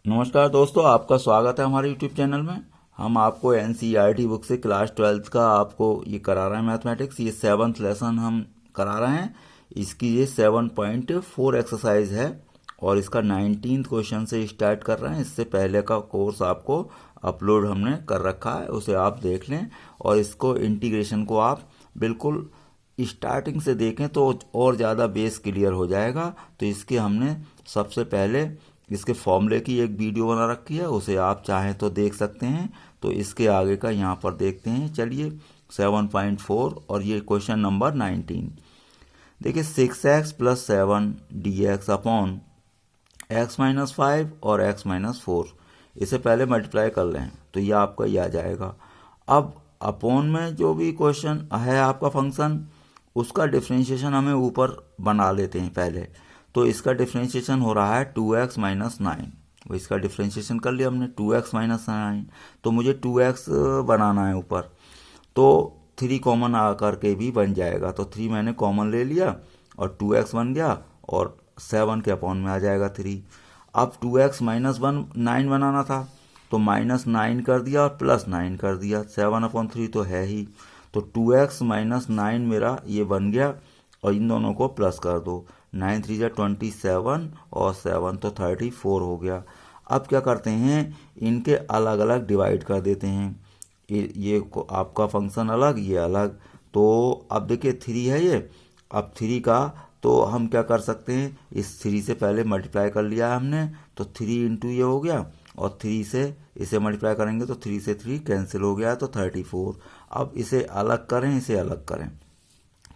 नमस्कार दोस्तों, आपका स्वागत है हमारे YouTube चैनल में। हम आपको NCERT बुक से क्लास 12th का आपको ये करा रहे हैं मैथमेटिक्स। ये 7th लेसन हम करा रहे हैं। इसकी ये 7.4 एक्सरसाइज है और इसका 19th क्वेश्चन से स्टार्ट कर रहे हैं। इससे पहले का कोर्स आपको अपलोड हमने कर रखा है, उसे आप देख लें और इसको इंटीग्रेशन को आप बिल्कुल स्टार्टिंग से देखें तो और ज़्यादा बेस क्लियर हो जाएगा। तो इसके हमने सबसे पहले इसके फॉर्मूले की एक वीडियो बना रखी है, उसे आप चाहें तो देख सकते हैं। तो इसके आगे का यहाँ पर देखते हैं। चलिए 7.4 और ये क्वेश्चन नंबर 19। देखिए 6x plus 7 dx upon x minus 5 और x माइनस 4, इसे पहले मल्टीप्लाई कर लें तो ये आपका ये आ जाएगा। अब अपॉन में जो भी क्वेश्चन है आपका फंक्शन, उसका डिफ्रेंशिएशन हमें ऊपर बना लेते हैं पहले। तो इसका डिफ्रेंशिएशन हो रहा है 2x माइनस 9। इसका डिफ्रेंशिएशन कर लिया हमने 2x माइनस 9। तो मुझे 2x बनाना है ऊपर, तो 3 कॉमन आ करके भी बन जाएगा। तो 3 मैंने कॉमन ले लिया और 2x बन गया और 7 के अपॉन में आ जाएगा 3। अब 2x माइनस 9 बनाना था, तो माइनस 9 कर दिया और प्लस 9 कर दिया। 7/3 तो है ही, तो 2x माइनस 9 मेरा ये बन गया और इन दोनों को प्लस कर दो। 9 3 जा 27 और 7 तो 34 हो गया। अब क्या करते हैं, इनके अलग अलग डिवाइड कर देते हैं। ये आपका फंक्शन अलग, ये अलग। तो अब देखिए 3 है ये, अब 3 का तो हम क्या कर सकते हैं, इस 3 से पहले मल्टीप्लाई कर लिया है हमने, तो 3 इंटू ये हो गया और 3 से इसे मल्टीप्लाई करेंगे तो 3 से 3 कैंसिल हो गया तो 34। अब इसे अलग करें, इसे अलग करें,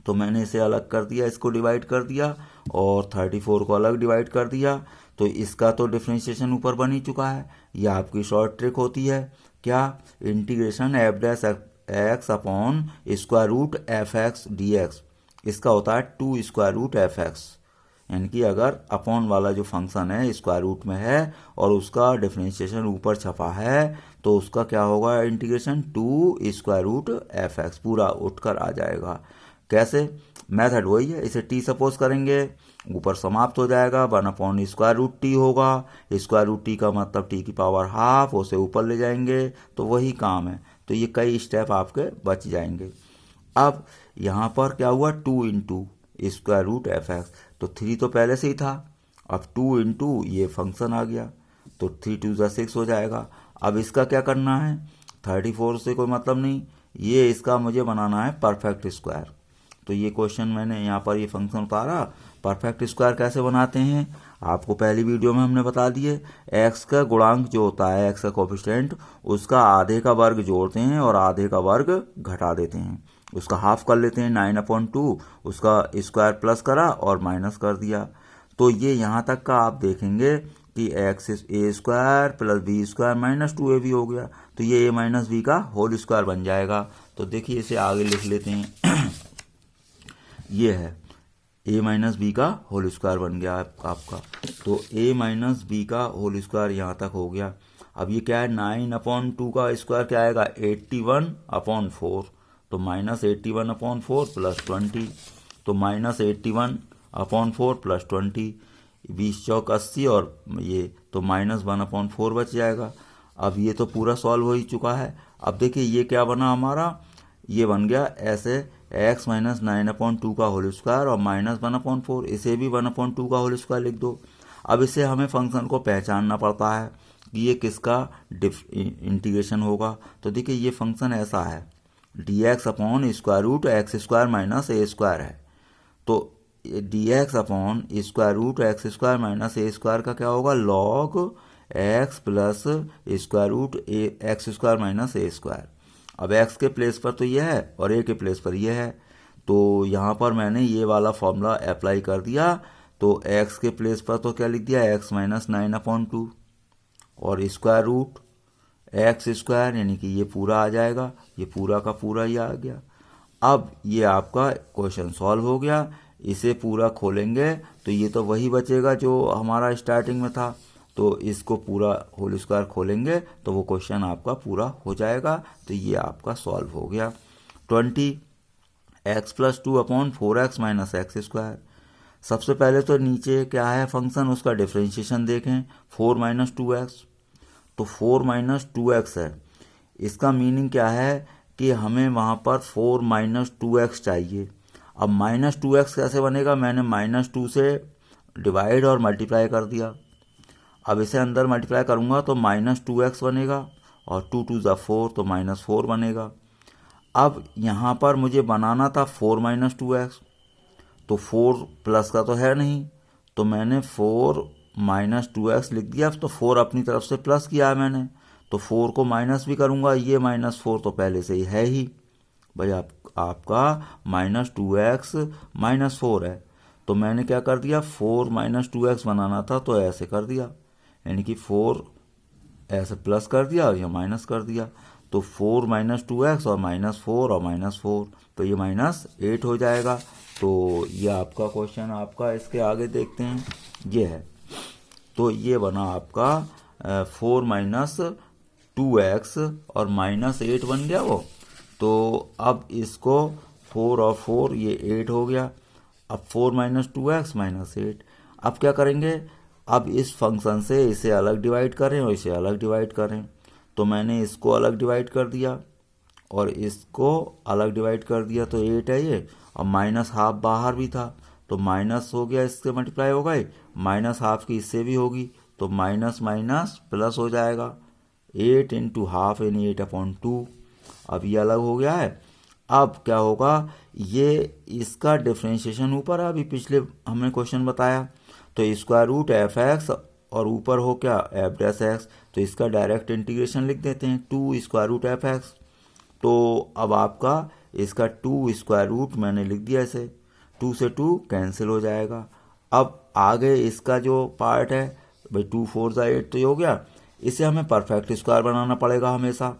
तो मैंने इसे अलग कर दिया, इसको डिवाइड कर दिया और 34 को अलग डिवाइड कर दिया। तो इसका तो डिफ्रेंशिएशन ऊपर बन ही चुका है। यह आपकी शॉर्ट ट्रिक होती है। क्या? Integration F dash X upon square root F X D X. इसका होता है 2 स्क्वायर रूट एफ एक्स, यानी कि अगर अपॉन वाला जो फंक्शन है स्क्वायर रूट में है और उसका डिफ्रेंशिएशन ऊपर छपा है, तो उसका क्या होगा, integration 2 square root F X पूरा उठकर आ जाएगा। कैसे? मेथड वही है, इसे टी सपोज करेंगे, ऊपर समाप्त हो जाएगा, 1 अपॉन स्क्वायर रूट टी होगा। स्क्वायर रूट टी का मतलब टी की पावर हाफ, उसे ऊपर ले जाएंगे, तो वही काम है। तो ये कई स्टेप आपके बच जाएंगे। अब यहाँ पर क्या हुआ, 2 into square root F X, तो 3 तो पहले से ही था, अब 2 इंटू ये फंक्शन आ गया, तो 3 2 जा 6 हो जाएगा। अब इसका क्या करना है, 34 से कोई मतलब नहीं, ये इसका मुझे बनाना है परफेक्ट स्क्वायर। तो ये क्वेश्चन मैंने यहाँ पर ये फंक्शन उतारा। परफेक्ट स्क्वायर कैसे बनाते हैं आपको पहली वीडियो में हमने बता दिए। एक्स का गुणांक जो होता है, एक्स का कोफिशिएंट, उसका आधे का वर्ग जोड़ते हैं और आधे का वर्ग घटा देते हैं, उसका हाफ कर लेते हैं। 9/2 उसका स्क्वायर प्लस करा और माइनस कर दिया। तो ये यहाँ तक का आप देखेंगे कि x a square plus b square minus 2ab हो गया। तो ये ए माइनस बी का होल स्क्वायर बन जाएगा। तो देखिए इसे आगे लिख लेते हैं। ये है a माइनस बी का होल स्क्वायर बन गया आपका। तो a माइनस बी का होल स्क्वायर यहाँ तक हो गया। अब ये क्या है, 9/2 का स्क्वायर क्या आएगा, 81/4। तो माइनस 81/4 प्लस 20, तो माइनस 81/4 प्लस 20, 20 चौक 80 और ये तो माइनस 1/4 बच जाएगा। अब ये तो पूरा सॉल्व हो ही चुका है। अब देखिए ये क्या बना हमारा, ये बन गया ऐसे x माइनस 9/2 का होल स्क्वायर और माइनस 1/4, इसे भी 1/2 का होल स्क्वायर लिख दो। अब इसे हमें फंक्शन को पहचानना पड़ता है कि ये किसका इंटीग्रेशन होगा। तो देखिए ये फंक्शन ऐसा है, dx upon square root x square minus a square है। तो dx upon square root x square minus a square का क्या होगा, log x plus square root x square minus a square. अब x के प्लेस पर तो ये है और a के प्लेस पर ये है, तो यहाँ पर मैंने ये वाला फॉर्मूला अप्लाई कर दिया। तो x के प्लेस पर तो क्या लिख दिया, x माइनस 9/2 और स्क्वायर रूट एक्स स्क्वायर, यानी कि ये पूरा आ जाएगा, ये पूरा का पूरा ही आ गया। अब ये आपका क्वेश्चन सॉल्व हो गया। इसे पूरा खोलेंगे तो ये तो वही बचेगा जो हमारा स्टार्टिंग में था। तो इसको पूरा होल स्क्वायर खोलेंगे तो वो क्वेश्चन आपका पूरा हो जाएगा। तो ये आपका सॉल्व हो गया। 20x plus 2/4x minus x square. सबसे पहले तो नीचे क्या है फंक्शन, उसका डिफरेंशिएशन देखें, 4 माइनस 2x। तो 4 माइनस 2x है, इसका मीनिंग क्या है कि हमें वहाँ पर 4 माइनस 2x चाहिए। अब माइनस 2x कैसे बनेगा, मैंने -2 से डिवाइड और मल्टीप्लाई कर दिया। अब इसे अंदर मल्टीप्लाई करूँगा तो -2x बनेगा और 2 2 ज़ा 4 तो -4 बनेगा। अब यहाँ पर मुझे बनाना था 4 माइनस 2x, तो 4 प्लस का तो है नहीं, तो मैंने 4 माइनस 2x लिख दिया। तो 4 अपनी तरफ से प्लस किया है मैंने, तो 4 को माइनस भी करूँगा, ये -4 तो पहले से ही है ही भाई। आपका -2x -4 है, तो मैंने क्या कर दिया, 4 माइनस 2x बनाना था तो ऐसे कर दिया, यानी कि 4 ऐसे प्लस कर दिया और ये माइनस कर दिया। तो 4 माइनस 2x और -4 और -4, तो ये -8 हो जाएगा। तो ये आपका क्वेश्चन आपका, इसके आगे देखते हैं, ये है। तो ये बना आपका 4 माइनस 2x और -8 बन गया वो। तो अब इसको 4 और 4 ये 8 हो गया। अब 4 माइनस 2x -8, अब क्या करेंगे, अब इस फंक्शन से इसे अलग डिवाइड करें और इसे अलग डिवाइड करें। तो मैंने इसको अलग डिवाइड कर दिया और इसको अलग डिवाइड कर दिया, तो 8 है ये, और -½ बाहर भी था तो माइनस हो गया, इससे मल्टीप्लाई हो गए, -½ की इससे भी होगी, तो माइनस माइनस प्लस हो जाएगा, 8 इंटू हाफ यानी 8/2। अब ये अलग हो गया है। अब क्या होगा, ये इसका डिफरेंशिएशन ऊपर है, अभी पिछले हमने क्वेश्चन बताया, तो स्क्वायर रूट f(x) और ऊपर हो क्या f'(x), तो इसका डायरेक्ट इंटीग्रेशन लिख देते हैं, 2 स्क्वायर रूट f(x). तो अब आपका इसका 2 स्क्वायर रूट मैंने लिख दिया, इसे 2 से 2 कैंसिल हो जाएगा। अब आगे इसका जो पार्ट है भाई, 2 4 ज़ा 8 तो ये हो गया, इसे हमें परफेक्ट स्क्वायर बनाना पड़ेगा हमेशा।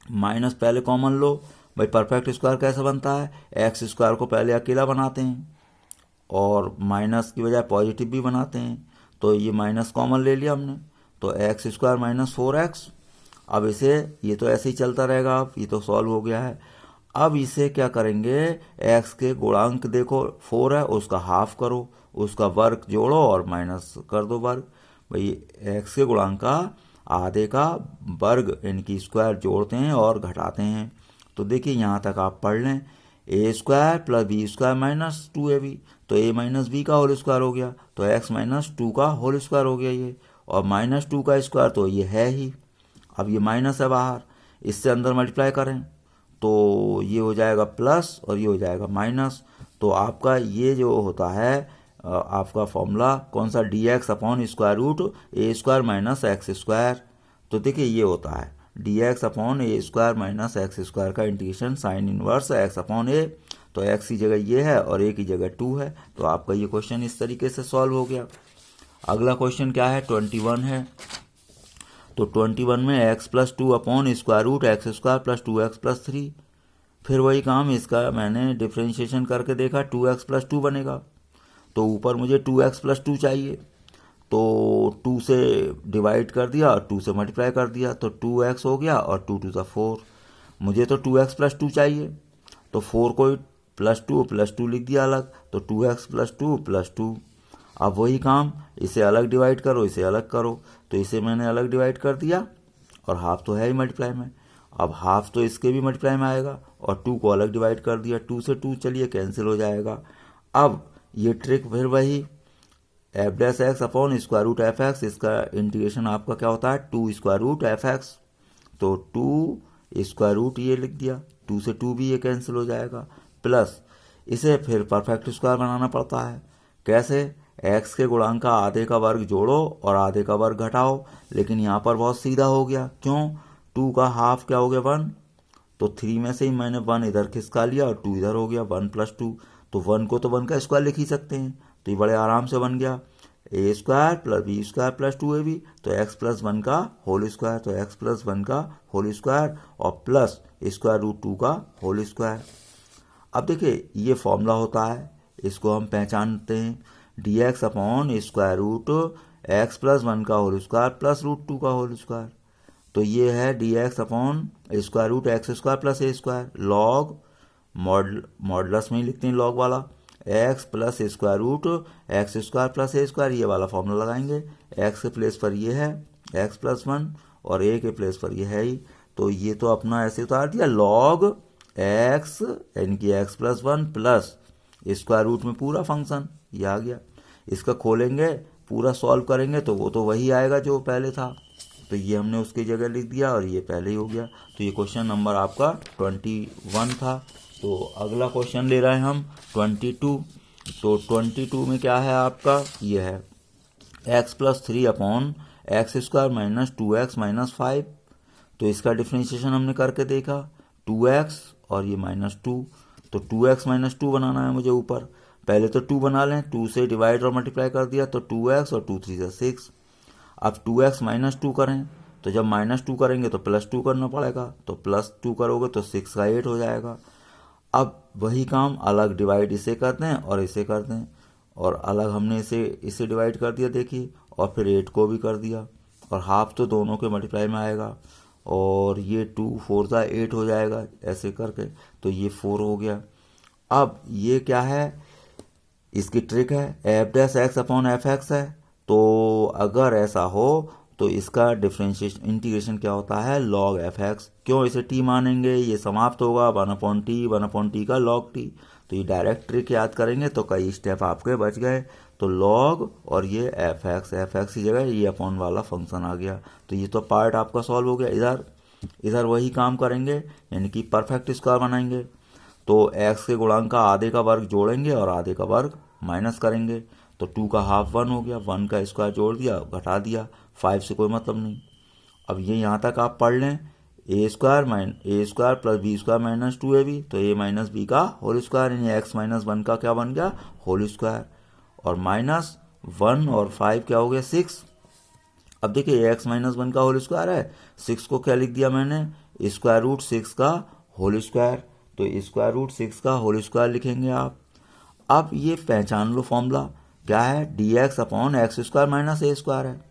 माइनस पहले कॉमन लो भाई, परफेक्ट स्क्वायर कैसे बनता है, एक्स स्क्वायर को पहले अकेला बनाते हैं और माइनस की बजाय पॉजिटिव भी बनाते हैं, तो ये माइनस कॉमन ले लिया हमने, तो एक्स स्क्वायर -4x। अब इसे, ये तो ऐसे ही चलता रहेगा, अब ये तो सॉल्व हो गया है। अब इसे क्या करेंगे, एक्स के गुणांक देखो 4 है, उसका हाफ करो, उसका वर्ग जोड़ो और माइनस कर दो वर्ग। भाई एक्स के गुणांक का आधे का वर्ग इनकी स्क्वायर जोड़ते हैं और घटाते हैं। तो देखिए यहाँ तक आप पढ़ लें, a² + b² - 2ab, तो a माइनस बी का होल स्क्वायर हो गया, तो x -2 का होल स्क्वायर हो गया ये, और -2 का स्क्वायर तो ये है ही। अब ये माइनस है बाहर, इससे अंदर मल्टीप्लाई करें तो ये हो जाएगा प्लस और ये हो जाएगा माइनस। तो आपका ये जो होता है आपका फॉर्मूला कौन सा, dx/√a² - x²। तो देखिए ये होता है dx/a² - x² का इंटीग्रेशन साइन इनवर्स x/a। तो x की जगह ये है और a की जगह 2 है। तो आपका ये क्वेश्चन इस तरीके से सॉल्व हो गया। अगला क्वेश्चन क्या है, 21 है। तो 21 में x + 2/√x² + 2x + 3। फिर वही काम, इसका मैंने डिफ्रेंशिएशन करके देखा, 2x + 2 बनेगा, तो ऊपर मुझे 2x + 2 चाहिए, तो 2 से डिवाइड कर दिया और 2 से मल्टीप्लाई कर दिया, तो 2x हो गया और 2 2 ज़ा 4। मुझे तो 2x + 2 चाहिए, तो 4 को +2 लिख दिया अलग, तो 2x + 2 + 2। अब वही काम, इसे अलग डिवाइड करो, इसे अलग करो, तो इसे मैंने अलग डिवाइड कर दिया और हाफ तो है ही मल्टीप्लाई में, अब हाफ तो इसके भी मल्टीप्लाई में आएगा, और 2 को अलग डिवाइड कर दिया, 2 से 2 चलिए कैंसिल हो जाएगा। अब ये ट्रिक फिर वही, f'(x)/√f(x), इसका इंटीग्रेशन आपका क्या होता है, 2 स्क्वायर रूट f(x), तो 2 स्क्वायर रूट ये लिख दिया, 2 से 2 भी ये कैंसिल हो जाएगा, प्लस इसे फिर परफेक्ट स्क्वायर बनाना पड़ता है। कैसे, x के गुणांक का आधे का वर्ग जोड़ो और आधे का वर्ग घटाओ, लेकिन यहाँ पर बहुत सीधा हो गया, क्यों, 2 का हाफ क्या हो गया 1, तो 3 में से ही मैंने 1 इधर खिसका लिया और 2 इधर हो गया, 1 + 2, तो 1 को तो 1 का स्क्वायर लिख ही सकते हैं, तो ये बड़े आराम से बन गया, a² + b² + 2ab, तो x + 1 का होल स्क्वायर, तो x + 1 का होल स्क्वायर और प्लस √2 का होल स्क्वायर। अब देखिए ये फॉर्मूला होता है, इसको हम पहचानते हैं, dx/√x + 1 का होल स्क्वायर प्लस √2 का होल स्क्वायर। तो ये है dx/√x² + a², लॉग मॉडुलस में ही लिखते हैं लॉग वाला, x plus square root x square plus a square, ये वाला फॉर्मूला लगाएंगे। एक्स के प्लेस पर ये है एक्स प्लस 1 और ए के प्लेस पर ये है ही, तो ये तो अपना ऐसे उतार दिया लॉग एक्स यानी कि X plus 1 plus square root में पूरा फंक्शन, ये आ गया। इसका खोलेंगे पूरा सॉल्व करेंगे तो वो तो वही आएगा जो पहले था, तो ये हमने उसकी जगह लिख दिया और ये पहले ही हो गया। तो ये क्वेश्चन नंबर आपका 21 था। तो अगला क्वेश्चन ले रहे हैं हम 22। तो 22 में क्या है आपका, ये है x plus 3 upon x square minus 2x minus 5। तो इसका डिफ्रेंशिएशन हमने करके देखा 2x और ये माइनस 2, तो 2x माइनस 2 बनाना है मुझे ऊपर। पहले तो 2 बना लें, 2 से डिवाइड और मल्टीप्लाई कर दिया तो 2x और 2 3 6। अब 2x माइनस 2 करें तो जब माइनस 2 करेंगे तो प्लस 2 करना पड़ेगा, तो प्लस 2 करोगे तो 6 का 8 हो जाएगा। अब वही काम अलग डिवाइड इसे कर दें और इसे कर दें, और अलग हमने इसे डिवाइड कर दिया देखिए, और फिर 8 को भी कर दिया, और हाफ तो दोनों के मल्टीप्लाई में आएगा, और ये 2 4 का 8 हो जाएगा ऐसे करके, तो ये 4 हो गया। अब ये क्या है, इसकी ट्रिक है F dash X upon F x है। तो अगर ऐसा हो तो इसका डिफरेंशिएशन इंटीग्रेशन क्या होता है, लॉग एफ एक्स। क्यों इसे टी मानेंगे, ये समाप्त होगा 1/t का लॉग टी। तो ये डायरेक्ट ट्रिक याद करेंगे तो कई स्टेप आपके बच गए। तो लॉग और ये एफ एक्स की जगह ये अपॉन वाला फंक्शन आ गया, तो ये तो पार्ट आपका सॉल्व हो गया। इधर वही काम करेंगे, यानी कि परफेक्ट स्क्वायर बनाएंगे। तो एक्स के गुणांक का आधे का वर्ग जोड़ेंगे और आधे का वर्ग माइनस करेंगे, तो 2 का हाफ 1 हो गया, 1 का स्क्वायर जोड़ दिया घटा दिया, 5 से कोई मतलब नहीं। अब ये यहाँ तक आप पढ़ लें, a square plus b square minus 2ab, तो ए माइनस बी का होल स्क्वायर, यानी एक्स माइनस 1 का क्या बन गया, होल स्क्वायर, और माइनस 1 और 5 क्या हो गया 6। अब देखिए एक्स माइनस 1 का होल स्क्वायर है, 6 को क्या लिख दिया मैंने, स्क्वायर रूट 6 का होल स्क्वायर, तो स्क्वायर रूट 6 का होल स्क्वायर लिखेंगे आप। अब ये पहचान लो फॉर्मूला क्या है, d x upon x square minus a square है।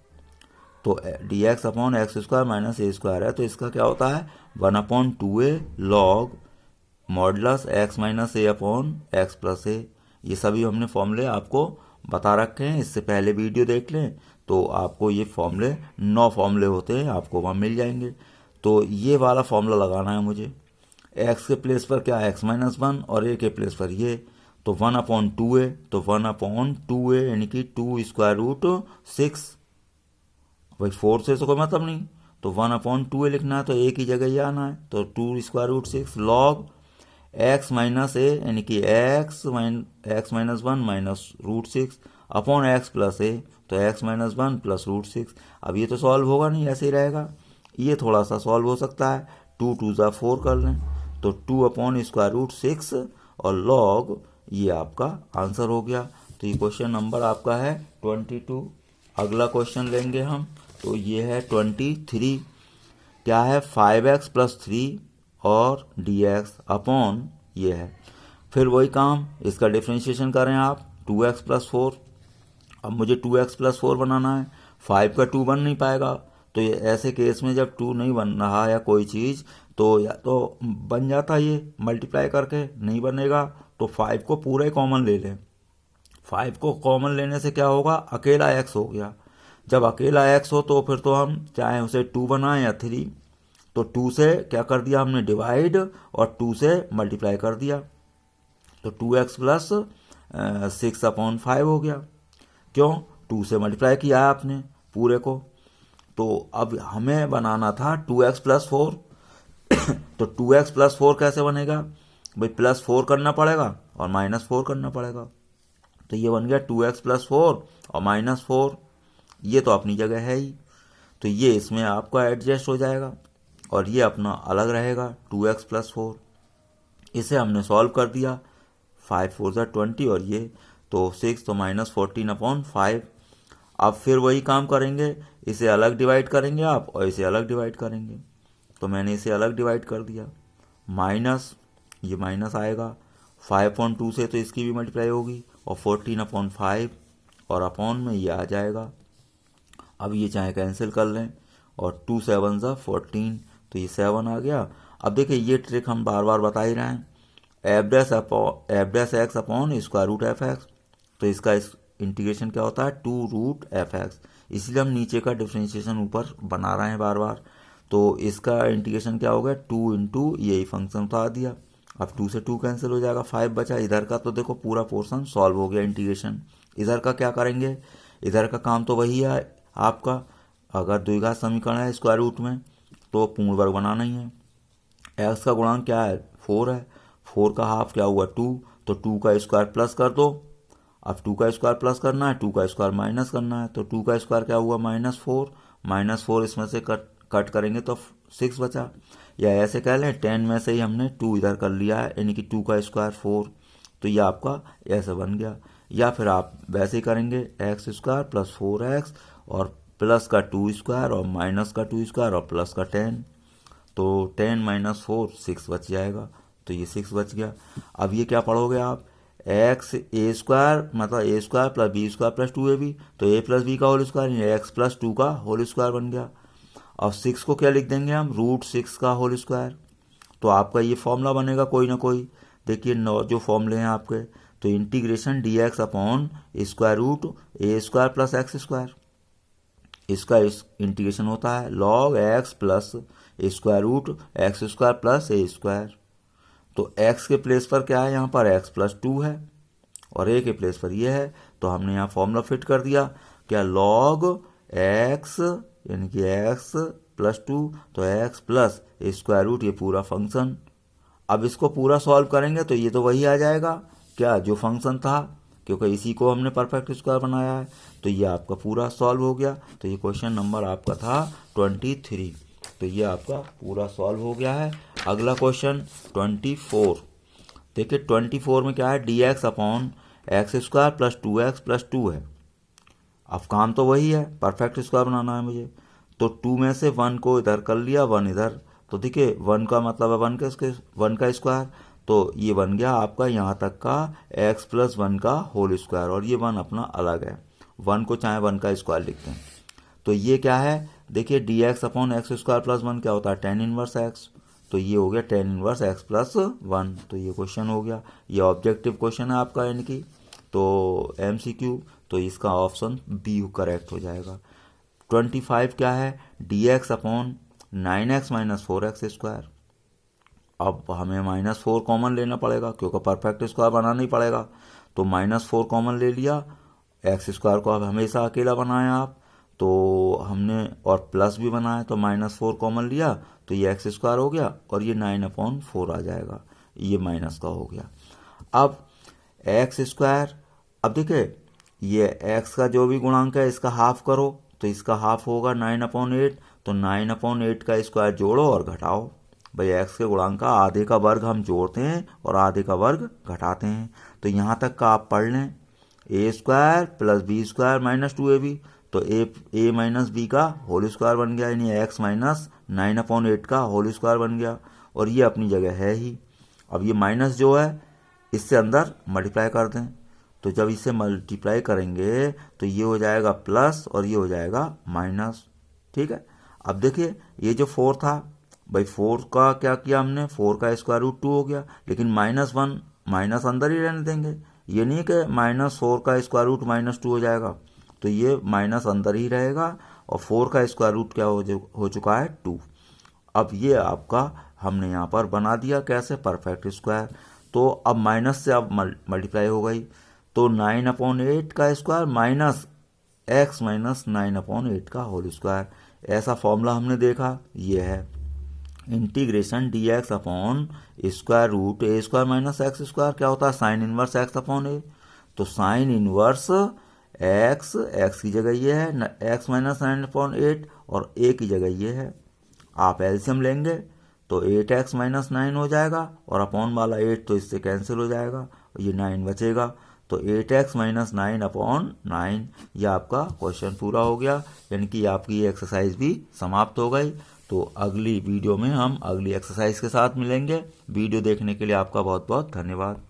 तो d x upon x square minus a square है, तो इसका क्या होता है 1/2a log modulus x minus a upon x plus a. ये सभी हमने फॉर्मूले आपको बता रखे हैं, इससे पहले वीडियो देख लें तो आपको ये फॉर्मूले 9 फॉर्मूले होते हैं, आपको वहाँ मिल जाएंगे। तो ये वाला फॉर्मूला लगाना है मुझे, एक्स के प्लेस पर क्या एक्स माइनस 1 और ए के प्लेस पर ये, तो 1/2a, तो 1/2a यानी कि 2 स्क्वायर रूट 6, भाई 4 से तो कोई मतलब नहीं, तो 1/2a लिखना है, तो ए की जगह ये आना है, तो 2 square root 6 log x minus a यानी कि x minus 1 minus root 6 upon x plus a, तो एक्स माइनस 1 प्लस रूट 6। अब ये तो सॉल्व होगा नहीं, ऐसे ही रहेगा, ये थोड़ा सा सॉल्व हो सकता है, 2 2 जा 4 कर लें, तो 2 अपॉन स्क्वायर रूट 6 और लॉग, ये आपका आंसर हो गया। तो ये क्वेश्चन नंबर आपका है 22। अगला क्वेश्चन लेंगे हम, तो ये है 23। क्या है 5x प्लस 3 और dx अपॉन ये है, फिर वही काम, इसका डिफ्रेंशिएशन करें आप 2x प्लस 4। अब मुझे 2x प्लस 4 बनाना है, 5 का 2 बन नहीं पाएगा, तो ये ऐसे केस में जब 2 नहीं बन रहा या कोई चीज़, तो या तो बन जाता ये मल्टीप्लाई करके, नहीं बनेगा तो 5 को पूरा कॉमन ले लें। 5 को कॉमन लेने से क्या होगा, अकेला x हो गया। जब अकेला x हो तो फिर तो हम चाहे उसे 2 बनाएं या 3, तो 2 से क्या कर दिया हमने डिवाइड और 2 से मल्टीप्लाई कर दिया, तो 2x प्लस 6/5 हो गया। क्यों, 2 से मल्टीप्लाई किया है आपने पूरे को। तो अब हमें बनाना था 2x प्लस 4 तो 2x प्लस 4 कैसे बनेगा भाई, प्लस 4 करना पड़ेगा और माइनस 4 करना पड़ेगा, तो ये बन गया 2x प्लस 4 और माइनस 4, ये तो अपनी जगह है ही, तो ये इसमें आपका एडजस्ट हो जाएगा और ये अपना अलग रहेगा 2x प्लस 4। इसे हमने सॉल्व कर दिया, 5 4 जा 20 और ये तो 6, तो माइनस 14/5। अब फिर वही काम करेंगे, इसे अलग डिवाइड करेंगे आप और इसे अलग डिवाइड करेंगे, तो मैंने इसे अलग डिवाइड कर दिया, माइनस ये माइनस आएगा, 5/2 से तो इसकी भी मल्टीप्लाई होगी और 14/5 और अपॉन में ये आ जाएगा। अब ये चाहे कैंसिल कर लें और 2 7 जा 14, तो ये 7 आ गया। अब देखिए ये ट्रिक हम बार बार बता ही रहे हैं, F dash X upon square root F X. तो इसका इंटीग्रेशन क्या होता है 2 रूट एफ एक्स। इसलिए हम नीचे का डिफ्रेंशिएशन ऊपर बना रहे हैं बार बार। तो इसका इंटीग्रेशन क्या हो गया 2 इंटू यही फंक्शन उतार दिया। अब 2 से 2 कैंसिल हो जाएगा, 5 बचा। इधर का तो देखो पूरा पोर्शन सॉल्व हो गया इंटीग्रेशन। इधर का क्या करेंगे, इधर का काम तो वही है आपका। अगर द्विघात समीकरण है स्क्वायर रूट में तो पूर्ण वर्ग बनाना ही है। एक्स का गुणांक क्या है 4 है, 4 का हाफ क्या हुआ 2, तो 2 का स्क्वायर प्लस कर दो। अब 2 का स्क्वायर प्लस करना है, 2 का स्क्वायर माइनस करना है, तो 2 का स्क्वायर क्या हुआ -4 इसमें से कट करेंगे तो 6 बचा। या ऐसे कह लें 10 में से ही हमने 2 इधर कर लिया है, यानी कि 2 का स्क्वायर 4, तो ये आपका ऐसे बन गया। या फिर आप वैसे ही करेंगे एक्स स्क्वायर प्लस 4x और प्लस का 2 स्क्वायर और माइनस का 2 स्क्वायर और प्लस का 10, तो 10 माइनस 4 6 बच जाएगा। तो ये 6 बच गया। अब ये क्या पढ़ोगे आप, एक्स ए स्क्वायर मतलब a square plus b square plus 2ab, तो ए प्लस बी का होल स्क्वायर यानी एक्स प्लस 2 का होल स्क्वायर बन गया। और 6 को क्या लिख देंगे हम, √6 का होल स्क्वायर। तो आपका ये फॉर्मूला बनेगा कोई ना कोई। देखिए 9 जो फॉर्मूले हैं आपके, तो integration dx upon square root a square plus x square, इसका इंटीग्रेशन होता है log x plus square root x square plus a square. तो x के प्लेस पर क्या है, यहाँ पर x प्लस 2 है और a के प्लेस पर ये है, तो हमने यहाँ फॉर्मूला फिट कर दिया क्या, log x यानी कि x प्लस 2, तो x प्लस स्क्वायर रूट ये पूरा फंक्शन। अब इसको पूरा सॉल्व करेंगे तो ये तो वही आ जाएगा क्या जो फंक्शन था, क्योंकि इसी को हमने परफेक्ट स्क्वायर बनाया है। तो ये आपका पूरा सॉल्व हो गया। तो ये क्वेश्चन नंबर आपका था 23, तो ये आपका पूरा सॉल्व हो गया है। अगला क्वेश्चन 24। देखिए 24 में क्या है, dx upon x square plus 2x plus 2 है। अब काम तो वही है, परफेक्ट स्क्वायर बनाना है मुझे। तो 2 में से 1 को इधर कर लिया, 1 इधर, तो देखिए 1 का मतलब है 1 का स्क्वायर, तो ये बन गया आपका यहाँ तक का x प्लस 1 का होल स्क्वायर, और ये 1 अपना अलग है, 1 को चाहे 1 का स्क्वायर लिखते हैं। तो ये क्या है, देखिए dx upon x square plus 1 क्या होता है tan इनवर्स x, तो ये हो गया tan इनवर्स x प्लस 1। तो ये क्वेश्चन हो गया, ये ऑब्जेक्टिव क्वेश्चन है आपका, यानी कि तो MCQ, तो इसका ऑप्शन बी करेक्ट हो जाएगा। 25 क्या है, dx upon 9x minus 4x square. अब हमें -4 कॉमन लेना पड़ेगा क्योंकि परफेक्ट स्क्वायर बनाना ही पड़ेगा। तो -4 कॉमन ले लिया, एक्स स्क्वायर को अब हमेशा अकेला बनाएं आप, तो हमने और प्लस भी बनाया, तो -4 कॉमन लिया तो ये एक्स स्क्वायर हो गया और ये 9/4 आ जाएगा, ये माइनस का हो गया। अब एक्स स्क्वायर, अब देखिए ये एक्स का जो भी गुणांक है इसका हाफ करो, तो इसका हाफ होगा 9/8, तो 9/8 का स्क्वायर जोड़ो और घटाओ। भाई एक्स के गुणांक का आधे का वर्ग हम जोड़ते हैं और आधे का वर्ग घटाते हैं। तो यहाँ तक का आप पढ़ लें, a square plus b square minus 2ab, तो ए माइनस बी का होल स्क्वायर बन गया, यानी एक्स माइनस 9/8 का होल स्क्वायर बन गया, और ये अपनी जगह है ही। अब ये माइनस जो है इससे अंदर मल्टीप्लाई कर दें, तो जब इसे मल्टीप्लाई करेंगे तो ये हो जाएगा प्लस और ये हो जाएगा माइनस, ठीक है। अब देखिए ये जो 4 था, भाई 4 का क्या किया हमने, 4 का स्क्वायर रूट 2 हो गया, लेकिन -1 माइनस अंदर ही रहने देंगे, ये नहीं कि -4 का स्क्वायर रूट -2 हो जाएगा, तो ये माइनस अंदर ही रहेगा, और 4 का स्क्वायर रूट क्या हो चुका है 2। अब ये आपका हमने यहाँ पर बना दिया कैसे, परफेक्ट स्क्वायर। तो अब माइनस से अब मल्टीप्लाई हो गई, तो 9/8 का स्क्वायर माइनस x माइनस 9/8 का होल स्क्वायर, ऐसा फॉर्मूला हमने देखा, ये है integration dx upon square root a square minus x square क्या होता है, sine inverse x upon a. तो साइन इनवर्स x की जगह ये है, x माइनस 9/8 और a की जगह ये है। आप एलसीएम लेंगे तो 8x माइनस 9 हो जाएगा, और अपॉन वाला 8 तो इससे कैंसिल हो जाएगा, ये 9 बचेगा, तो 8x माइनस 9/9। यह आपका क्वेश्चन पूरा हो गया, यानी कि आपकी ये एक्सरसाइज भी समाप्त हो गई। तो अगली वीडियो में हम अगली एक्सरसाइज के साथ मिलेंगे। वीडियो देखने के लिए आपका बहुत बहुत धन्यवाद।